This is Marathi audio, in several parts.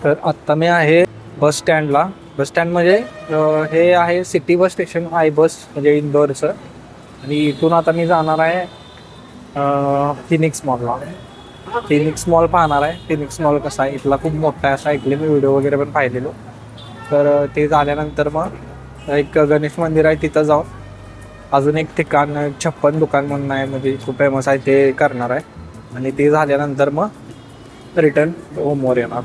तर आत्ता मी आहे बस स्टँडला. बस स्टँड म्हणजे हे आहे सिटी बस स्टेशन आहे बस म्हणजे इंदोरचं. आणि इथून आता मी जाणार आहे फिनिक्स मॉलला. फिनिक्स मॉल पाहणार आहे. फिनिक्स मॉल कसा आहे इथला खूप मोठा आहे असं ऐकले मी, व्हिडिओ वगैरे पण पाहिलेलो. तर ते झाल्यानंतर मग एक गणेश मंदिर आहे तिथं जाऊन अजून एक ठिकाण 56 दुकान म्हणून आहे म्हणजे खूप फेमस आहे ते करणार आहे. आणि ते झाल्यानंतर मग रिटर्न होमवर येणार.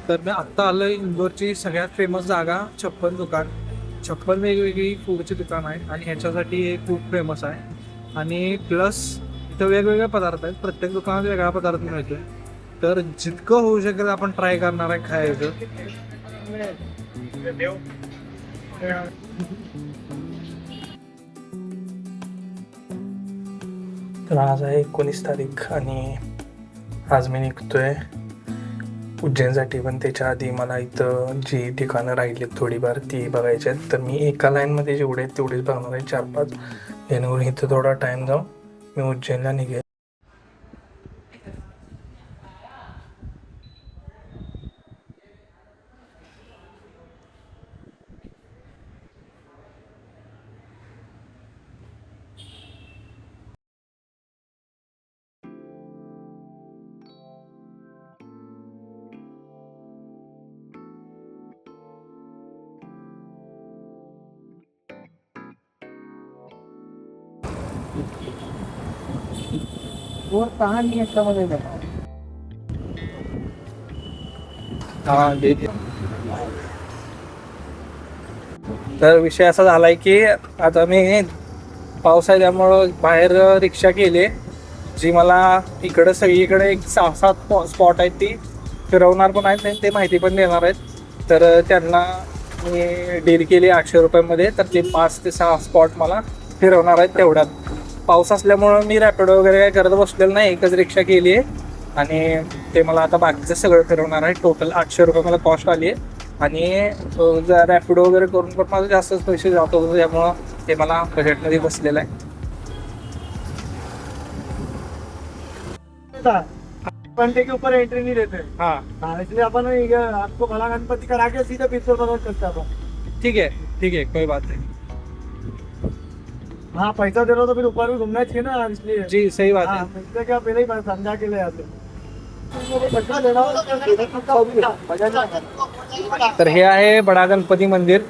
तर मी आत्ता आलोय इंदोरची सगळ्यात फेमस जागा 56 दुकान. 56 वेगवेगळी फूडची दुकान आहे आणि ह्याच्यासाठी हे खूप फेमस आहे. आणि प्लस इथं वेगवेगळे पदार्थ आहेत, प्रत्येक दुकानात वेगळा पदार्थ मिळतोय. तर जितकं होऊ शकेल आपण ट्राय करणार आहे खायचं. तर आज आहे 19 तारीख आणि आज मी निघतोय उज्जैनसाठी. पण त्याच्या आधी मला इथं जी ठिकाणं राहिली थोडीफार ती बघायची आहेत. तर मी एका लाईनमध्ये जेवढे आहेत तेवढेच बघणार आहे, 4-5. जेणेकरून इथं थोडा टाईम जाऊन मी उज्जैनला निघेल. तर विषय असा झालाय की आता मी पाऊस आहे त्यामुळं बाहेर रिक्षा केली, जी मला इकडं सगळीकडे एक 6-7 स्पॉट आहेत ती फिरवणार पण आहेत आणि ते माहिती पण देणार आहेत. तर त्यांना मी डील केली 800 रुपयामध्ये. तर ते 5 ते 6 स्पॉट मला फिरवणार आहेत तेवढ्यात. पाऊस असल्यामुळं मी रॅपिडो वगैरे काय करत बसलेलं नाही, एकच रिक्षा केली आहे आणि ते मला आता बाकीचं सगळं फिरवणार आहे. टोटल 800 रुपये मला कॉस्ट आली आहे. आणि जर रॅपिडो वगैरे करून पण माझं जास्तच पैसे जात होते, त्यामुळं ते मला बजेटमध्ये बसलेलं आहे. 50 के ऊपर एंट्री नहीं देते। हाँ हाँ, इसलिए अपन आपको भला गणपति करा के सीधे पिस्तौल बंद करते हैं अपन। ठीक है, कोई बात नहीं. हाँ, पैसा दे रहे हो तो फिर ऊपर भी घूमना चाहिए ना, इसलिए। जी सही बात है. हाँ, इससे क्या पहले ही समझा के ले आते। तर हे आहे बडा गणपती मंदिर.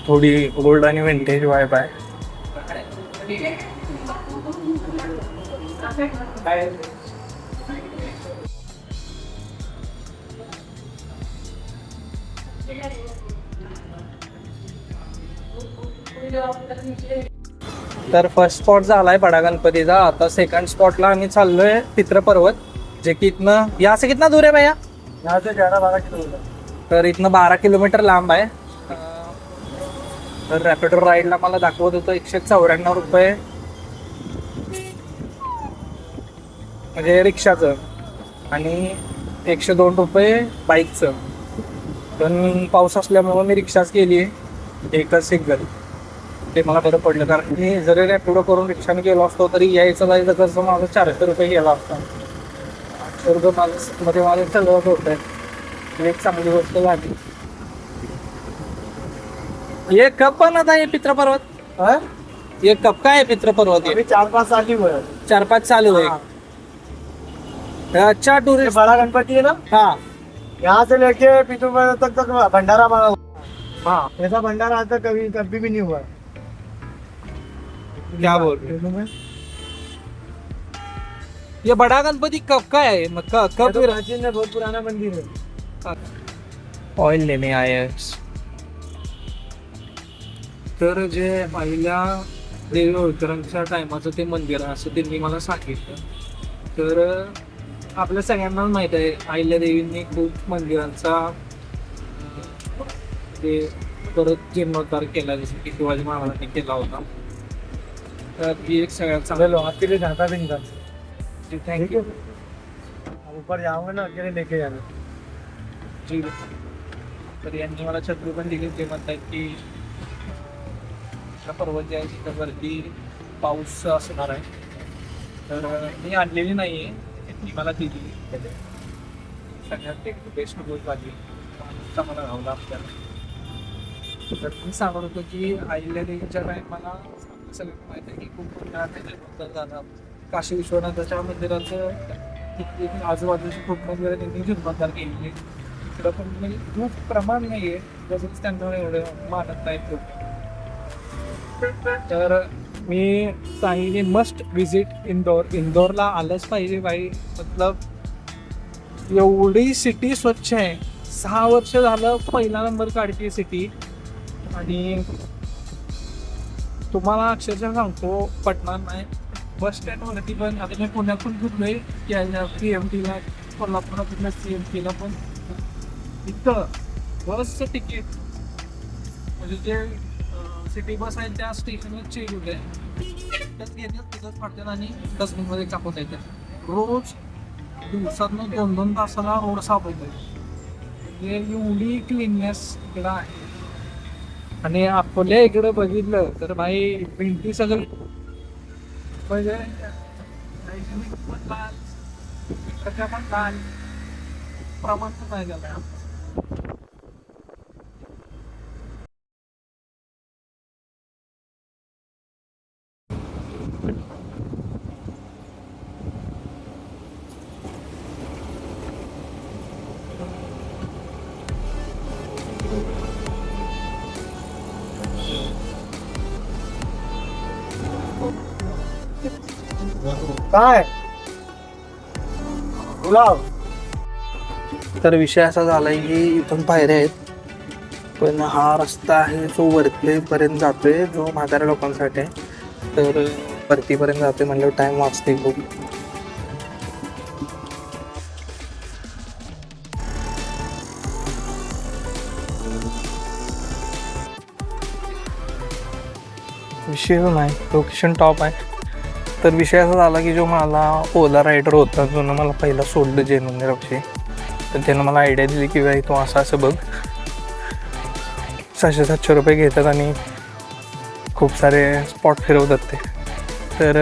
थोडी ओल्ड आणि विंटेज वाईब आहे. तर फर्स्ट स्पॉट झालाय बडा गणपतीचा. आता सेकंड स्पॉटला आम्ही चाललोय पितृपर्वत, जे की इथनं यहाँ से कितना दूर है भैया? यहाँ से 11-12 किलोमीटर। तर इथनं 12 किलोमीटर लांब आहे. तर रॅपिडो राईडला मला दाखवत होतं 194 रुपये म्हणजे रिक्षाचं, आणि 102 रुपये बाईकचं. पण पाऊस असल्यामुळं मी रिक्षाच केली आहे, एकच सिंगल. ते मला बरं पडलं, कारण मी जरी रॅपिडो करून रिक्षाने गेलो असतो तरी यायचं जायचं खर्च माझं 400 रुपये गेला असता. 800 रुपये मध्ये माझं सगळं होत आहे. एक चांगली गोष्ट झाली. ये कब बना था ये पितृपर्वत? हाँ? ये कब का है पितृपर्वत? अभी 4-5 साल ही हुए हैं। 4-5 साल हुए. हाँ। अच्छा ये टूरिस्ट. बड़ा गणपति है ना, हाँ यहाँ से लेके पितृ तक भंडारा बना हुआ हाँ. है। ऐसा भंडारा आज तक कभी भी नहीं हुआ है। क्या बोल रहे हो? ये बड़ा गणपति कब का है? ये तो प्राचीन है, बहुत पुराना मंदिर है। ऑइल लेने आए हैं. तर जे पहिल्या देवी होळकरांच्या टायमाचं ते मंदिर आहे असं त्यांनी मला सांगितलं. तर आपल्या सगळ्यांना माहित आहे अहिल्या देवींनी खूप मंदिरांचा ते परत जीर्णोद्धार केला, जसं की शिवाजी महाराजांनी केला होता. तर ही एक सगळ्यात चांगलं. चलो, आपके लिए जाता भी नहीं था। थँक्यू. अब ऊपर जाऊंगा ना, अकेले लेके जाना। जी. तर यांनी मला छत्री पण दिली. ते म्हणतात की पर्वत जे आहे तिथं वरती पाऊस असणार आहे. तर मी आणलेली नाही आहे, त्यांनी मला दिली. सगळ्यात एक बेस्ट गोष्ट झाली, पाऊसचा मला घावला आपल्याला. तर मी सांगत होतो की अहिल्या देवीच्या टायमाला सगळं माहिती आहे की खूप मंदिरात झाला. काशी विश्वनाथाच्या मंदिराचं आजूबाजूची खूप मंदिरं त्यांनी जीर्णोद्धार केलेली. इकडं पण म्हणजे खूप प्रमाण नाही आहे, जसं त्यांना एवढं मानत नाही खूप. तर मी सांगितले मस्ट विजिट इंदोर. इंदोरला आलंच पाहिजे बाई. मतलब एवढी सिटी स्वच्छ आहे. 6 वर्ष झालं पहिला नंबर काढते सिटी. आणि तुम्हाला अक्षरशः सांगतो पटणार नाही, बस स्टँडवरती पण आता मी पुण्यातून फिरलोय PMTला, कोल्हापुरातून CMTला, पण इथं बसचं तिकीट म्हणजे जे सिटी बस आहे त्या स्टेशनवर चेक होते, त्याच घेतात तिथंच काढतात आणि डस्टबिनमध्ये टाकून येतात. रोज दिवसातनं 2-2 तासाला रोड साफ होतो. म्हणजे एवढी क्लीननेस इकडं आहे. आणि आपल्या इकडं बघितलं तर भाई भिंती सगळं म्हणजे प्रमाण पण नाही झालं. काय गुलाब. तर विषय असा झालाय की इथून पायऱ्या आहेत, पण हा रस्ता आहे जो वरतीपर्यंत जातोय, जो म्हाताऱ्या लोकांसाठी आहे. तर वरतीपर्यंत जातोय म्हणल्यावर टाइम वाचते खूप. विषय नाही, लोकेशन टॉप आहे. तर विषय असा झाला की जो मला ओला रायडर होता, जो मला पहिला सोडलं जेनुंगरावशी, तर त्यानं मला आयडिया दिली की बाई तू असं असं बघ, 600-700 रुपये घेतात आणि खूप सारे स्पॉट फिरवतात ते. तर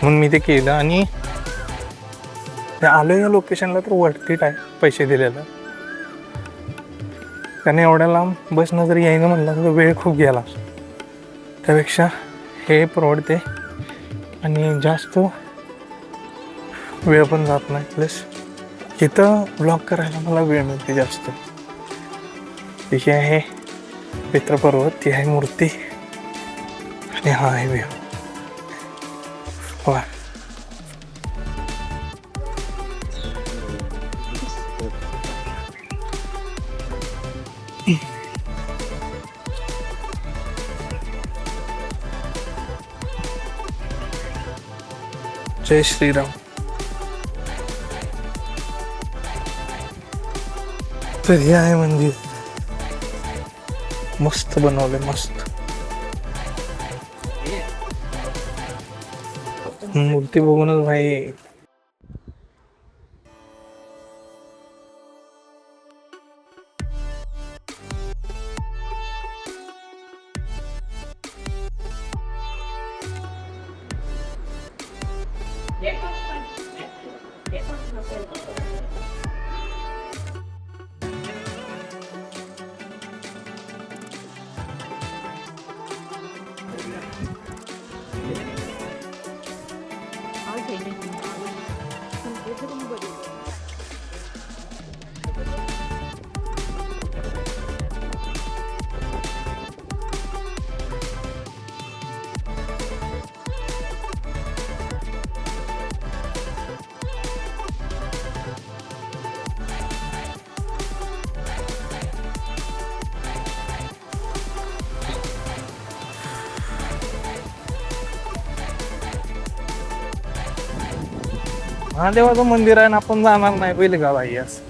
म्हणून मी ते केलं आणि आलो या लोकेशनला तर वरतीच आहे पैसे दिलेलं. कारण एवढ्या लांब बसनं जर यायचं म्हणलं तर वेळ खूप गेला, त्यापेक्षा हे परवडते आणि जास्त वेळ पण जात नाही. प्लस इथं ब्लॉग करायला मला वेळ मिळते जास्त. हे आहे पित्रपर्वत, ती आहे मूर्ती आणि हा आहे व्ह्यू. वा, जय श्रीराम. तर हे आहे मंदिर, मस्त बनवले, मस्त मूर्ती बघूनच भाई. महादेवाचं मंदिर आहे ना, आपण जाणार नाही पहिले का भाई असं.